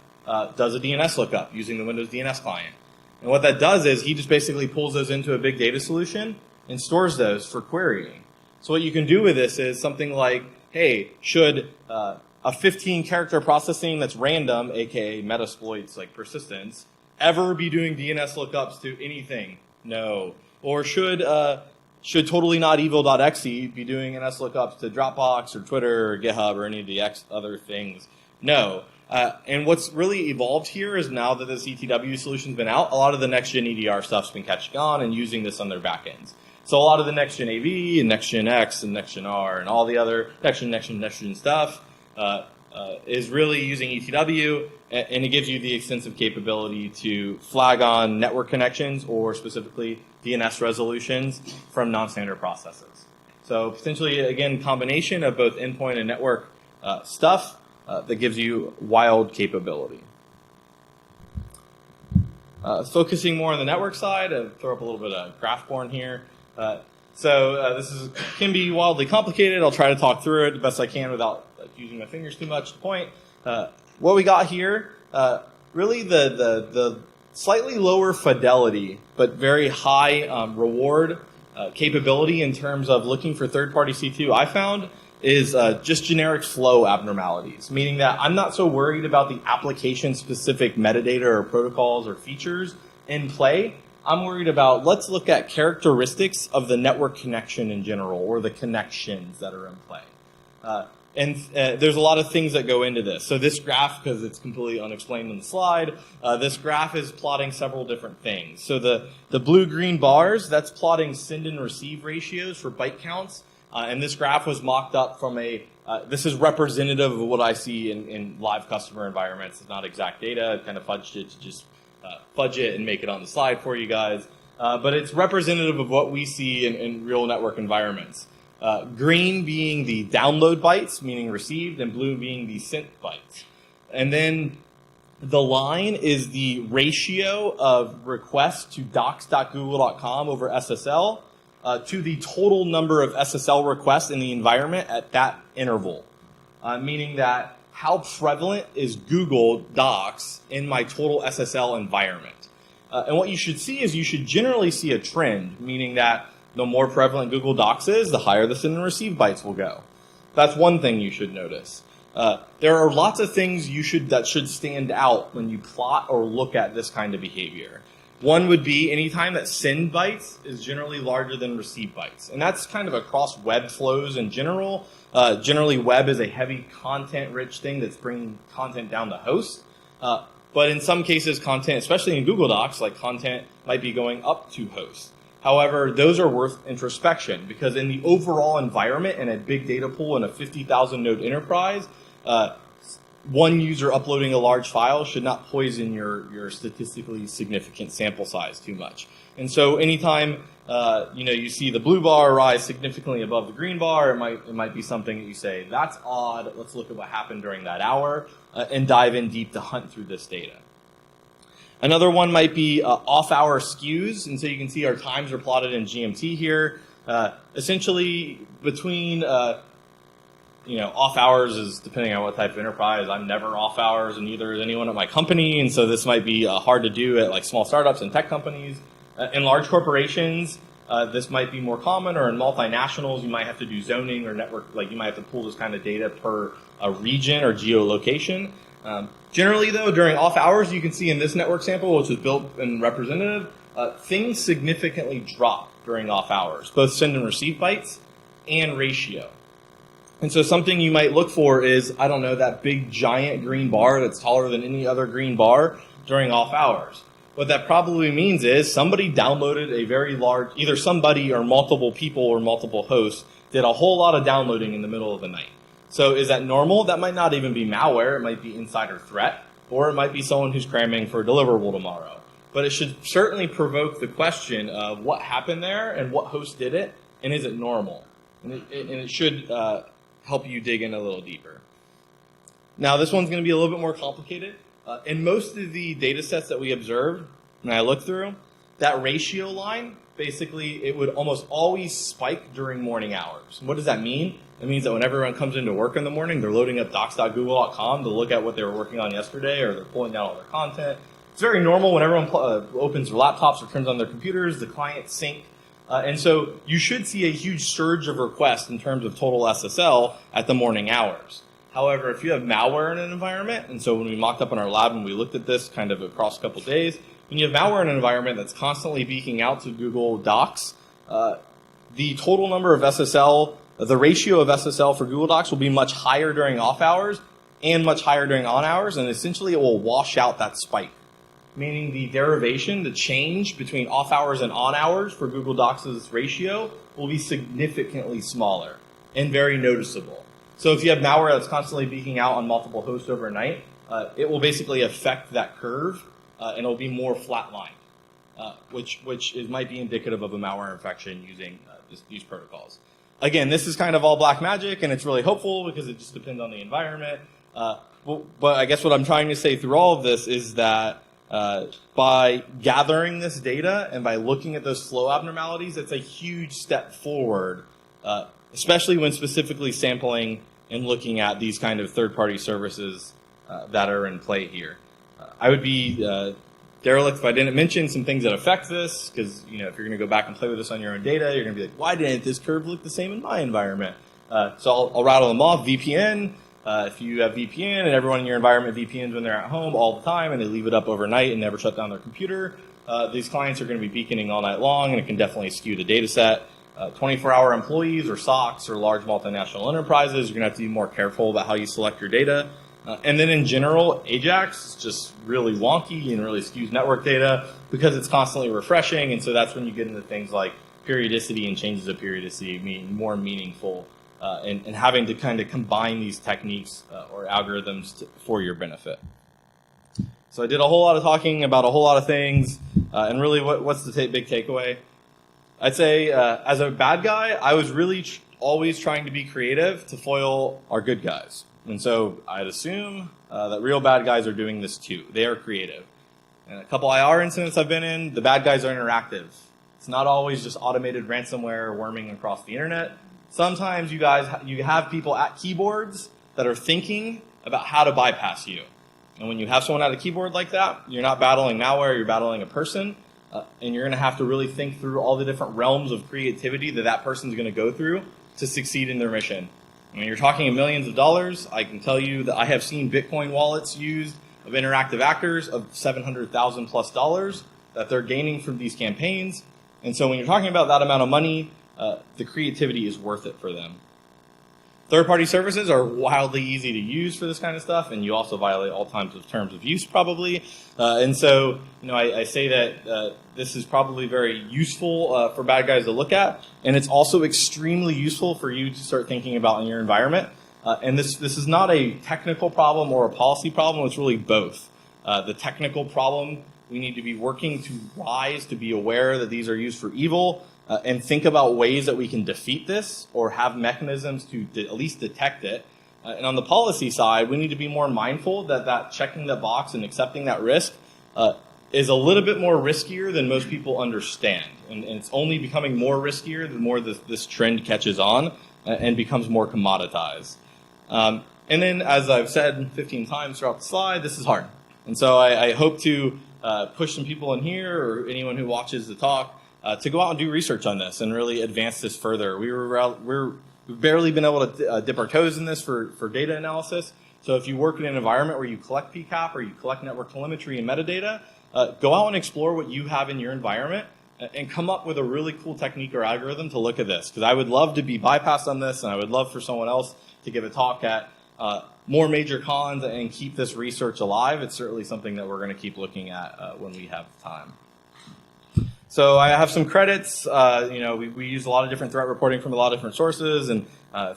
Speaker 1: does a DNS lookup using the Windows DNS client. And what that does is he just basically pulls those into a big data solution and stores those for querying. So what you can do with this is something like, hey, should a 15-character processing that's random, aka Metasploits like persistence, ever be doing DNS lookups to anything? No. Or should totally not evil.exe be doing NS lookups to Dropbox or Twitter or GitHub or any of the other things? No. And what's really evolved here is now that this ETW solution's been out, a lot of the next-gen EDR stuff's been catching on and using this on their backends. So a lot of the next-gen AV and next-gen X and next-gen R and all the other next-gen stuff is really using ETW, and it gives you the extensive capability to flag on network connections or specifically DNS resolutions from non-standard processes. So potentially, again, combination of both endpoint and network stuff that gives you wild capability. Focusing more on the network side, I'll throw up a little bit of GraphBorn here. This can be wildly complicated. I'll try to talk through it the best I can without using my fingers too much to point. What we got here, really the slightly lower fidelity but very high reward capability in terms of looking for third-party C2 I found is just generic flow abnormalities, meaning that I'm not so worried about the application-specific metadata or protocols or features in play. I'm worried about, let's look at characteristics of the network connection in general, or the connections that are in play. There's a lot of things that go into this. So this graph, because it's completely unexplained on the slide, this graph is plotting several different things. So the blue-green bars, that's plotting send and receive ratios for byte counts. And this graph was mocked up from this is representative of what I see in live customer environments. It's not exact data. I kind of fudged it to just fudge it and make it on the slide for you guys. But it's representative of what we see in real network environments. Green being the download bytes, meaning received, and blue being the sent bytes. And then the line is the ratio of requests to docs.google.com over SSL to the total number of SSL requests in the environment at that interval. Meaning that how prevalent is Google Docs in my total SSL environment. And what you should see is you should generally see a trend, meaning that the more prevalent Google Docs is, the higher the send and receive bytes will go. That's one thing you should notice. There are lots of things that should stand out when you plot or look at this kind of behavior. One would be anytime that send bytes is generally larger than receive bytes. And that's kind of across web flows in general. Generally, web is a heavy content-rich thing that's bringing content down the host. But in some cases, content, especially in Google Docs, like content might be going up to host. However, those are worth introspection because in the overall environment in a big data pool in a 50,000 node enterprise, one user uploading a large file should not poison your statistically significant sample size too much. And so anytime you see the blue bar rise significantly above the green bar, it might be something that you say, that's odd, let's look at what happened during that hour, and dive in deep to hunt through this data. Another one might be off-hour skews, and so you can see our times are plotted in GMT here. Essentially, between off hours is depending on what type of enterprise. I'm never off hours, and neither is anyone at my company, and so this might be hard to do at like small startups and tech companies. In large corporations, this might be more common, or in multinationals, you might have to do zoning or network, like you might have to pull this kind of data per region or geolocation. Generally, though, during off hours, you can see in this network sample, which is built and representative, things significantly drop during off hours, both send and receive bytes and ratio. And so something you might look for is, I don't know, that big giant green bar that's taller than any other green bar during off hours. What that probably means is somebody downloaded a very large, either somebody or multiple people or multiple hosts did a whole lot of downloading in the middle of the night. So is that normal? That might not even be malware. It might be insider threat, or it might be someone who's cramming for a deliverable tomorrow. But it should certainly provoke the question of what happened there and what host did it, and is it normal? And it should help you dig in a little deeper. Now, this one's going to be a little bit more complicated. In most of the data sets that we observed, and I looked through, that ratio line, basically, it would almost always spike during morning hours. What does that mean? It means that when everyone comes into work in the morning, they're loading up docs.google.com to look at what they were working on yesterday, or they're pulling down all their content. It's very normal when everyone opens their laptops or turns on their computers, the clients sync. And so you should see a huge surge of requests in terms of total SSL at the morning hours. However, if you have malware in an environment, and so when we mocked up in our lab and we looked at this kind of across a couple days, when you have malware in an environment that's constantly beaking out to Google Docs, the total number of SSL, the ratio of SSL for Google Docs will be much higher during off hours and much higher during on hours, and essentially it will wash out that spike. Meaning the derivation, the change between off hours and on hours for Google Docs' ratio will be significantly smaller and very noticeable. So if you have malware that's constantly beaking out on multiple hosts overnight, it will basically affect that curve, and it'll be more flatlined, which might be indicative of a malware infection using these protocols. Again, this is kind of all black magic, and it's really hopeful because it just depends on the environment. But I guess what I'm trying to say through all of this is that by gathering this data and by looking at those flow abnormalities, it's a huge step forward, especially when specifically sampling and looking at these kind of third-party services that are in play here. I would be derelict if I didn't mention some things that affect this, because if you're going to go back and play with this on your own data, you're going to be like, why didn't this curve look the same in my environment? So I'll rattle them off. VPN. If you have VPN and everyone in your environment VPNs when they're at home all the time and they leave it up overnight and never shut down their computer, these clients are going to be beaconing all night long, and it can definitely skew the data set. 24-hour employees or SOCs or large multinational enterprises, you're going to have to be more careful about how you select your data. And then in general, AJAX is just really wonky and really skews network data because it's constantly refreshing, and so that's when you get into things like periodicity and changes of periodicity being more meaningful and having to kind of combine these techniques or algorithms for your benefit. So I did a whole lot of talking about a whole lot of things, and really what's the big takeaway? I'd say as a bad guy, I was really always trying to be creative to foil our good guys. And so I'd assume that real bad guys are doing this too. They are creative. And a couple IR incidents I've been in, the bad guys are interactive. It's not always just automated ransomware worming across the internet. Sometimes you have people at keyboards that are thinking about how to bypass you. And when you have someone at a keyboard like that, you're not battling malware, you're battling a person. And you're going to have to really think through all the different realms of creativity that person's going to go through to succeed in their mission. When you're talking millions of dollars, I can tell you that I have seen Bitcoin wallets used of interactive actors of $700,000+ that they're gaining from these campaigns. And so when you're talking about that amount of money, the creativity is worth it for them. Third-party services are wildly easy to use for this kind of stuff, and you also violate all kinds of terms of use probably. And so, I say that this is probably very useful for bad guys to look at, and it's also extremely useful for you to start thinking about in your environment. And this is not a technical problem or a policy problem, it's really both. The technical problem, we need to be working to rise to be aware that these are used for evil, and think about ways that we can defeat this or have mechanisms to at least detect it. And on the policy side, we need to be more mindful that checking that box and accepting that risk is a little bit more riskier than most people understand. And it's only becoming more riskier the more this trend catches on and becomes more commoditized. And then, as I've said 15 times throughout the slide, this is hard. And so I hope to push some people in here or anyone who watches the talk to go out and do research on this and really advance this further. We've barely been able to dip our toes in this for data analysis. So if you work in an environment where you collect PCAP or you collect network telemetry and metadata, go out and explore what you have in your environment and come up with a really cool technique or algorithm to look at this. Because I would love to be bypassed on this, and I would love for someone else to give a talk at more major cons and keep this research alive. It's certainly something that we're going to keep looking at when we have time. So I have some credits. We use a lot of different threat reporting from a lot of different sources, and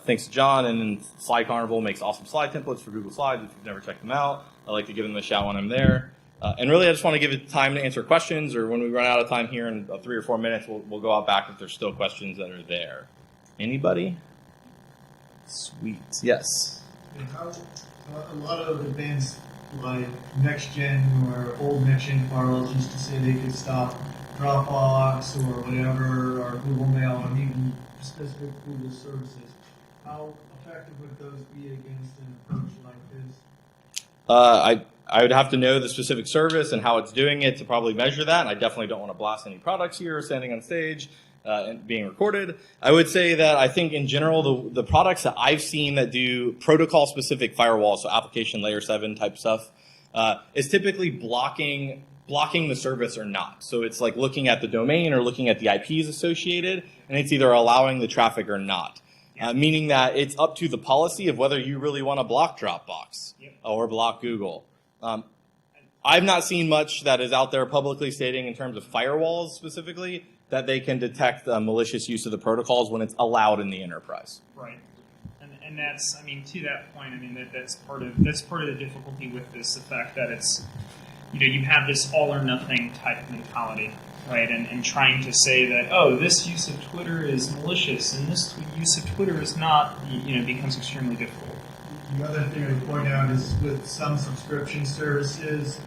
Speaker 1: thanks to John. And then Slide Carnival makes awesome slide templates for Google Slides. If you've never checked them out, I like to give them a shout when I'm there. And really, I just want to give it time to answer questions, or when we run out of time here in 3 or 4 minutes, we'll go out back if there's still questions that are there. Anybody? Sweet. Yes.
Speaker 4: A lot of advanced, like next-gen or old next-gen firewalls used to say they could stop Dropbox or whatever, or Google Mail, or even specific Google services. How effective would those be against an approach like this?
Speaker 1: I would have to know the specific service and how it's doing it to probably measure that. And I definitely don't want to blast any products here standing on stage and being recorded. I would say that I think in general, the products that I've seen that do protocol-specific firewalls, so application layer 7 type stuff, is typically blocking the service or not. So it's like looking at the domain or looking at the IPs associated, and it's either allowing the traffic or not. Meaning that it's up to the policy of whether you really want to block Dropbox or block Google. I've not seen much that is out there publicly stating in terms of firewalls specifically that they can detect malicious use of the protocols when it's allowed in the enterprise.
Speaker 2: Right. And that's, to that point, that's part of the difficulty with this, the fact that it's, you have this all or nothing type mentality, right? And trying to say that, oh, this use of Twitter is malicious and this use of Twitter is not, becomes extremely difficult.
Speaker 4: The other thing I would point out is with some subscription services,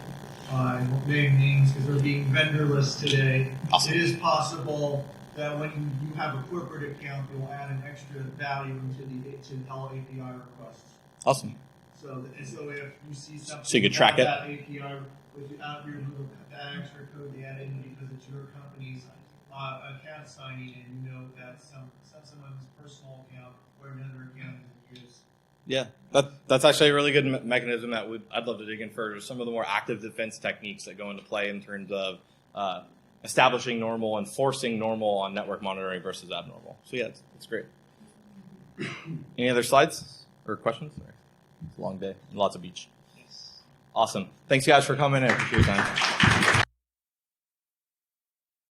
Speaker 4: I won't name names because they're being vendorless today.
Speaker 1: Awesome.
Speaker 4: It is possible that when you have a corporate account, it will add an extra value to all API requests.
Speaker 1: Awesome.
Speaker 4: So if you see something,
Speaker 1: so you could track it.
Speaker 4: That API without your that extra code they added in because it's your company's account signing, and you know that's someone's personal account or another account is used.
Speaker 1: Yeah, that's actually a really good mechanism that I'd love to dig in further. Some of the more active defense techniques that go into play in terms of establishing normal, enforcing normal on network monitoring versus abnormal. So yeah, it's great. Any other slides or questions? It's a long day and lots of beach.
Speaker 2: Yes.
Speaker 1: Awesome. Thanks guys for coming. I appreciate your time.